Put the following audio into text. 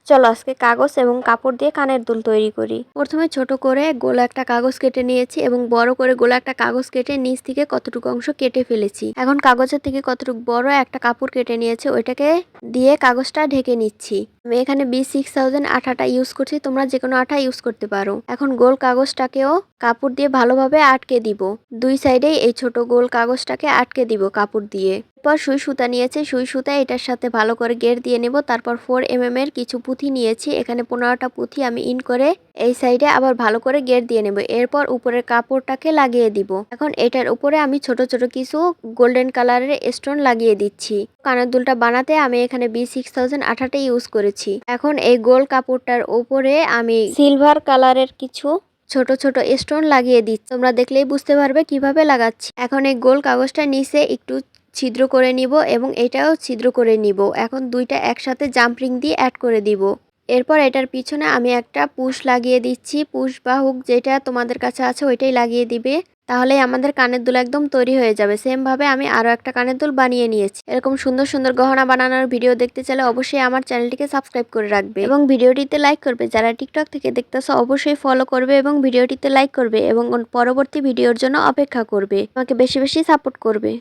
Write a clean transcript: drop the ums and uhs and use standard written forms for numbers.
চলো আজকে কাগজ এবং কাপড় দিয়ে কানের দুল তৈরি করি। প্রথমে ছোট করে গোল একটা কাগজ কেটে নিয়েছি এবং বড় করে গোল একটা কাগজ কেটে নিচ থেকে কতটুকু অংশ কেটে ফেলেছি। এখন কাগজের থেকে কতটুকু বড় একটা কাপড় কেটে নিয়েছি, ওইটাকে দিয়ে কাগজটা ঢেকে নিচ্ছি। আমি এখানে B6000 আঠাটা ইউজ করছি, তোমরা যে কোনো আঠা ইউজ করতে পারো। এখন গোল কাগজটাকেও কাপড় দিয়ে ভালোভাবে আটকে দিব। দুই সাইডেই এই ছোট গোল কাগজটাকে আটকে দিব কাপড় দিয়ে। এরপর সুই সুতা নিয়েছি, সুই সুতা এটার সাথে ভালো করে গের দিয়ে নেব। তারপর 4mm এর কিছু পুঁথি নিয়েছি, এখানে 15টা পুঁথি আমি ইন করে এই সাইডে আবার ভালো করে গের দিয়ে নেব। এরপর উপরের কাপড়টাকে লাগিয়ে দিব। এখন এটার উপরে আমি ছোট ছোট কিছু গোল্ডেন কালারের স্টোন লাগিয়ে দিচ্ছি। কানের দুলটা বানাতে আমি এখানে B6000 আঠাটা ইউজ করেছি। এখন এই গোল কাপড়টার উপরে আমি সিলভার কালারের কিছু ছোট ছোট স্টোন লাগিয়ে দিচ্ছি। তোমরা দেখলেই বুঝতে পারবে কিভাবে লাগাচ্ছি। এখন এই গোল কাগজটা নিচে একটু ছিদ্র করে নিব এবং এটাও ছিদ্র করে নিব। এখন দুইটা একসাথে জাম্পরিং দিয়ে অ্যাড করে দিব। এরপর এটার পিছনে আমি একটা পুশ লাগিয়ে দিচ্ছি। পুশ বা হুক যেটা তোমাদের কাছে আছে ওইটাই লাগিয়ে দিবে, তাহলে আমাদের কানের দুল একদম তৈরি হয়ে যাবে। সেম ভাবে আমি আরো একটা কানের দুল বানিয়ে নিয়েছি। এরকম সুন্দর সুন্দর গহনা বানানোর ভিডিও দেখতে চাইলে অবশ্যই আমার চ্যানেলটিকে সাবস্ক্রাইব করে রাখবে এবং ভিডিওটিতে লাইক করবে। যারা টিকটক থেকে দেখতেছো অবশ্যই ফলো করবে এবং ভিডিওটিতে লাইক করবে এবং পরবর্তী ভিডিওর জন্য অপেক্ষা করবে। আমাকে বেশি বেশি সাপোর্ট করবে।